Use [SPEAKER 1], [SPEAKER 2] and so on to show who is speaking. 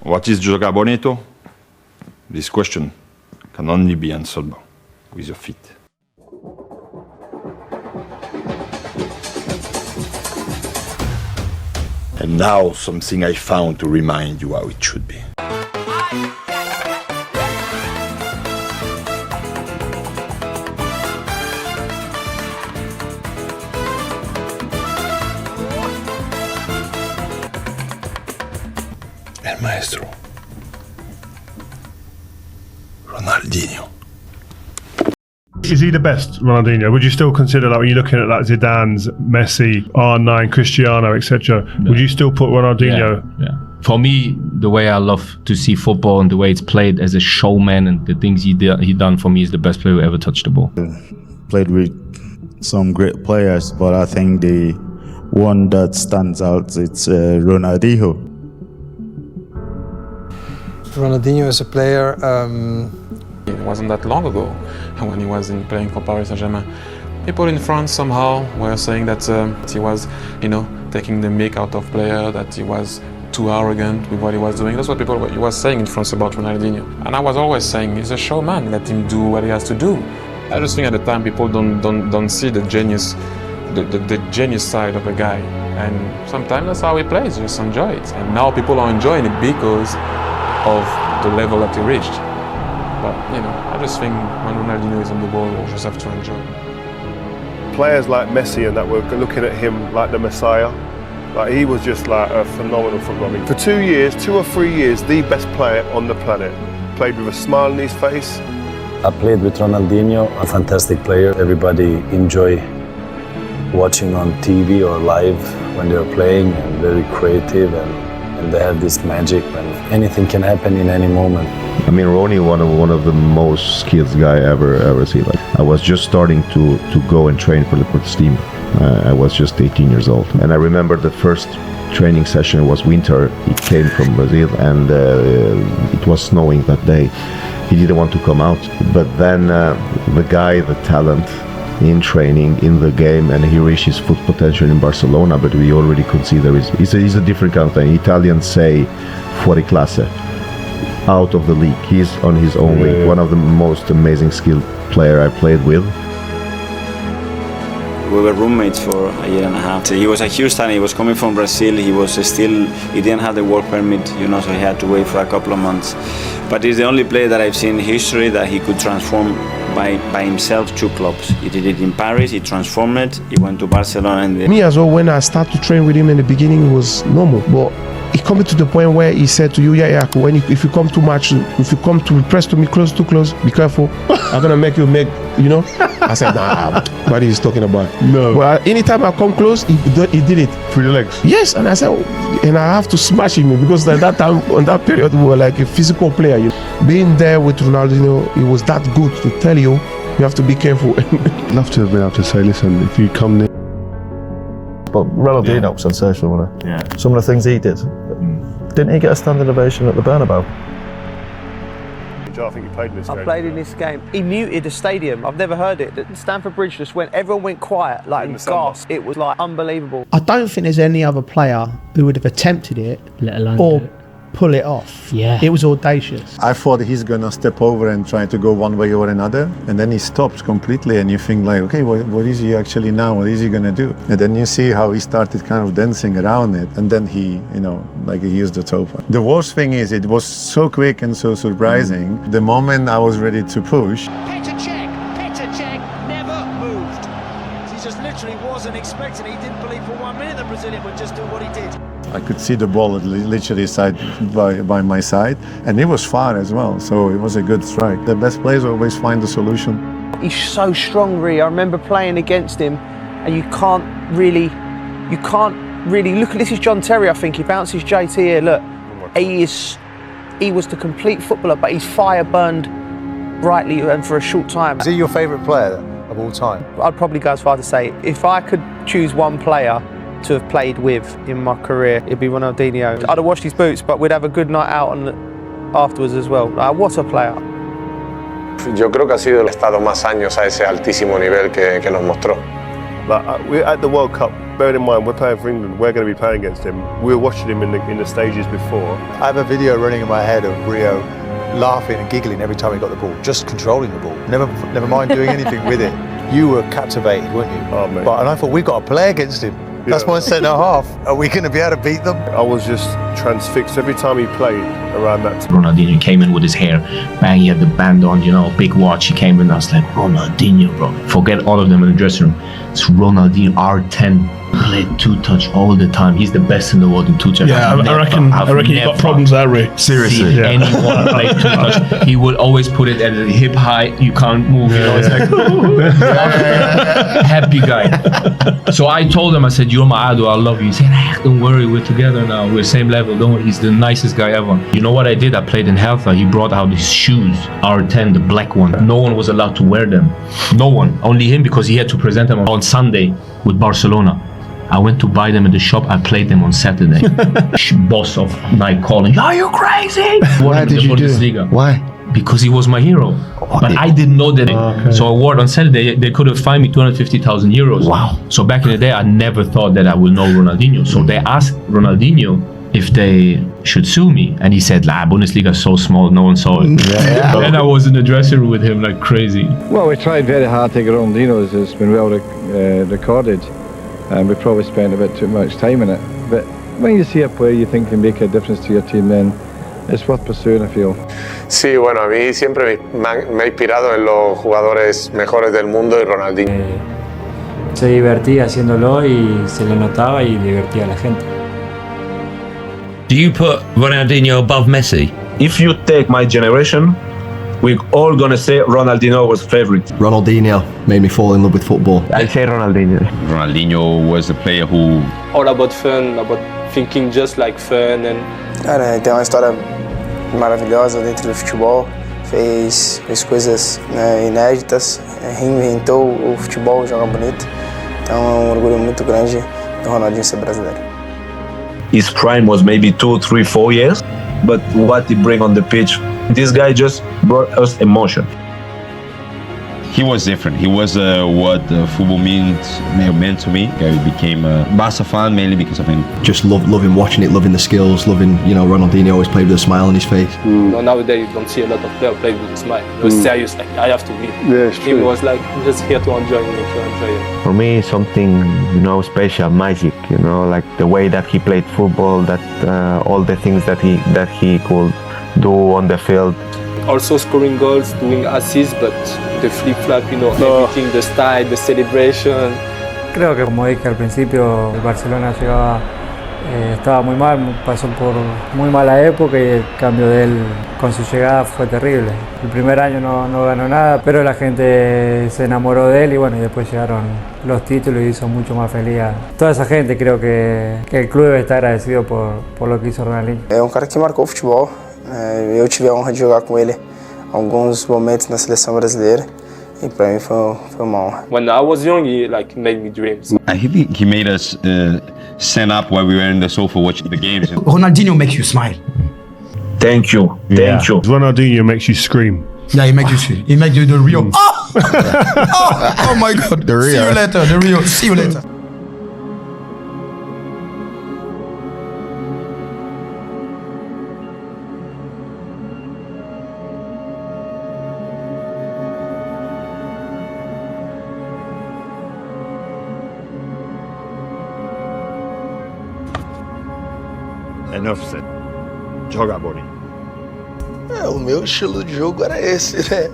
[SPEAKER 1] What is jogar bonito? This question can only be answered with your feet. And now something I found to remind you how it should be. El maestro, Ronaldinho.
[SPEAKER 2] Is he the best, Ronaldinho? Would you still consider, like, when you're looking at like Zidane's, Messi, R9, Cristiano, etc., would you still put Ronaldinho?
[SPEAKER 3] Yeah. For me, the way I love to see football and the way it's played as a showman and the things he done for me is the best player who ever touched the ball.
[SPEAKER 4] Played with some great players, but I think the one that stands out, it's Ronaldinho.
[SPEAKER 5] Ronaldinho as a player,
[SPEAKER 6] it wasn't that long ago when he was playing for Paris Saint-Germain. People in France somehow were saying that he was, taking the mick out of player, that he was too arrogant with what he was doing. That's what people were saying in France about Ronaldinho. And I was always saying, he's a showman, let him do what he has to do. I just think at the time people don't see the genius, the genius side of a guy. And sometimes that's how he plays, just enjoy it. And now people are enjoying it because of the level that he reached. But, I just think when Ronaldinho is on the ball, we just have to enjoy.
[SPEAKER 7] Players like Messi and that were looking at him like the Messiah. Like, he was just like a phenomenal footballer. For 2 or 3 years, the best player on the planet. Played with a smile on his face.
[SPEAKER 8] I played with Ronaldinho, a fantastic player. Everybody enjoy watching on TV or live when they're playing, and very creative, and they have this magic when anything can happen in any moment.
[SPEAKER 9] I mean, Ronnie, one of the most skilled guy ever seen. Like, I was just starting to go and train for the Portuguese team. I was just 18 years old, and I remember the first training session was winter. He came from Brazil, and it was snowing that day. He didn't want to come out, but then the guy, the talent in training, in the game, and he reached his full potential in Barcelona. But we already could see he's a different kind of thing. Italians say fuori classe, out of the league. He's on his own league. One of the most amazing skilled player I played with.
[SPEAKER 10] We were roommates for a year and a half. He was a huge talent. He was coming from Brazil. He didn't have the work permit, so he had to wait for a couple of months. But he's the only player that I've seen in history that he could transform by himself 2 clubs. He did it in Paris, he transformed it, he went to Barcelona.
[SPEAKER 11] Me as well, when I started to train with him in the beginning, it was normal. But it coming to the point where he said to you, if you come too much, if you come too press to me too close, be careful. I'm gonna make you I said, nah, what he's talking about.
[SPEAKER 2] No.
[SPEAKER 11] Well, anytime I come close, he did it.
[SPEAKER 2] Through the legs?
[SPEAKER 11] Yes, and I said, and I have to smash him because at that time, on that period, we were like a physical player. Being there with Ronaldinho, it was that good to tell you have to be careful.
[SPEAKER 2] I'd love to have been able to say, listen, if you come near.
[SPEAKER 12] But Ronaldinho was sensational, wasn't he? Yeah. Some of the things he did. Didn't he get a standing ovation at the Bernabeu?
[SPEAKER 7] I think you played in this game.
[SPEAKER 13] I played in this game. He muted the stadium. I've never heard it. Stamford Bridge just went, everyone went quiet, like gasped. It was like unbelievable.
[SPEAKER 14] I don't think there's any other player who would have attempted it,
[SPEAKER 15] let alone
[SPEAKER 14] or pull it off.
[SPEAKER 15] Yeah.
[SPEAKER 14] It was audacious.
[SPEAKER 4] I thought he's gonna step over and try to go one way or another, and then he stops completely, and you think like, okay, what is he actually now? What is he gonna do? And then you see how he started kind of dancing around it, and then he, he used the toe. The worst thing is it was so quick and so surprising. The moment I was ready to push,
[SPEAKER 16] Petr Cech never moved. He just literally wasn't expecting it. He didn't believe for 1 minute the Brazilian would just do what he did.
[SPEAKER 4] I could see the ball literally side by my side, and it was far as well, so it was a good strike. The best players always find the solution.
[SPEAKER 13] He's so strong, really. I remember playing against him, and you can't really look at this. Is John Terry, I think. He bounces JT here. Look, he was the complete footballer, but his fire burned brightly and for a short time.
[SPEAKER 5] Is he your favourite player of all time?
[SPEAKER 13] I'd probably go as far to say, if I could choose one player to have played with in my career, it'd be Ronaldinho. I'd have washed his boots, but we'd have a good night out afterwards as well. What a player.
[SPEAKER 17] Yo creo que ha sido el estado más años a ese altísimo nivel que nos mostró.
[SPEAKER 7] At the World Cup, bearing in mind we're playing for England, we're going to be playing against him. We were watching him in the stages before.
[SPEAKER 5] I have a video running in my head of Rio laughing and giggling every time he got the ball, just controlling the ball. Never mind doing anything with it. You were captivated, weren't you?
[SPEAKER 7] Oh, mate.
[SPEAKER 5] And I thought, we've got to play against him. That's my centre half. Are we going to be able to beat them?
[SPEAKER 7] I was just transfixed every time he played around that time.
[SPEAKER 3] Ronaldinho came in with his hair, bang, he had the band on, you know, big watch. He came in, I was like, Ronaldinho, bro. Forget all of them in the dressing room. It's Ronaldinho, R10. Played two-touch all the time. He's the best in the world in two-touch.
[SPEAKER 2] Yeah, I reckon you've got problems there, Ray.
[SPEAKER 3] Seriously,
[SPEAKER 2] Yeah.
[SPEAKER 3] anyone play two-touch, he will always put it at a hip high. You can't move. You know, it's like happy guy. So I told him, I said, "You're my idol. I love you." He said, "Don't worry, we're together now. We're same level. Don't worry." He's the nicest guy ever. You know what I did? I played in Helfa. He brought out his shoes, R10, the black one. No one was allowed to wear them. No one. Only him, because he had to present them on Sunday with Barcelona. I went to buy them in the shop. I played them on Saturday. Boss of Nike calling, "Are you crazy?"
[SPEAKER 11] Why did you do? Why?
[SPEAKER 3] Because he was my hero. But I didn't know that. So I wore it on Saturday. They could have fined me 250,000 euros. Wow. So back in the day, I never thought that I would know Ronaldinho. So they asked Ronaldinho if they should sue me. And he said, Bundesliga is so small, no one saw it. Yeah. And I was in the dressing room with him like crazy.
[SPEAKER 15] Well, we tried very hard to get Ronaldinho. It's been well recorded. And we probably spent a bit too much time in it. But when you see a player you think can make a difference to your team, then it's worth pursuing, I feel.
[SPEAKER 17] Sí, bueno, a mí siempre me ha inspirado en los jugadores mejores del mundo y Ronaldinho.
[SPEAKER 18] Se divertía haciéndolo y se le notaba y divertía a la gente.
[SPEAKER 19] Do you put Ronaldinho above Messi?
[SPEAKER 20] If you take my generation, we're all gonna say Ronaldinho was favorite.
[SPEAKER 21] Ronaldinho made me fall in love with football.
[SPEAKER 22] I say Ronaldinho.
[SPEAKER 1] Ronaldinho was a player who...
[SPEAKER 23] All about fun, about thinking just like fun.
[SPEAKER 24] Cara, tem uma história maravilhosa dentro do futebol. Fez coisas inéditas, reinventou o futebol, joga bonito. Então é um orgulho muito grande do Ronaldinho ser brasileiro.
[SPEAKER 20] His prime was maybe 2, 3, 4 years, but what he bring on the pitch, this guy just brought us emotion.
[SPEAKER 1] He was different. He was what football meant to me. I became a Barca fan mainly because of him.
[SPEAKER 21] Just loving watching it, loving the skills, loving, Ronaldinho always played with a smile on his face.
[SPEAKER 23] No, nowadays you don't see a lot of players playing with a smile. It was serious, like I have to win.
[SPEAKER 7] Yeah, it's true.
[SPEAKER 23] He was like just here to enjoy it.
[SPEAKER 22] For me, something, special, magic, like the way that he played football, that all the things that he could do on the field.
[SPEAKER 23] Also scoring goals, doing assists, but the flip-flop, everything, the style, the celebration.
[SPEAKER 18] Creo que, como dije al principio, el Barcelona estaba muy mal, pasó por muy mala época y el cambio de él con su llegada fue terrible. El primer año no ganó nada, pero la gente se enamoró de él y después llegaron los títulos y hizo mucho más feliz a toda esa gente. Creo que el club está agradecido por lo que hizo Ronaldinho.
[SPEAKER 24] É um cara que marcou o futebol. Eu tive a honra de jogar com ele alguns momentos na seleção brasileira e para mim foi uma honra.
[SPEAKER 23] When I was young, he made me dream.
[SPEAKER 1] I think he made us stand up while we were in the sofa watching the games.
[SPEAKER 25] Ronaldinho makes you smile.
[SPEAKER 20] Thank you. Thank you.
[SPEAKER 2] Ronaldinho makes you scream.
[SPEAKER 25] Yeah, he makes you scream. He makes you the Rio. Oh my God.
[SPEAKER 21] The Rio.
[SPEAKER 25] See you later. The Rio. See you later.
[SPEAKER 1] Enough said. Joga, Boni.
[SPEAKER 11] O meu estilo de jogo era esse, né?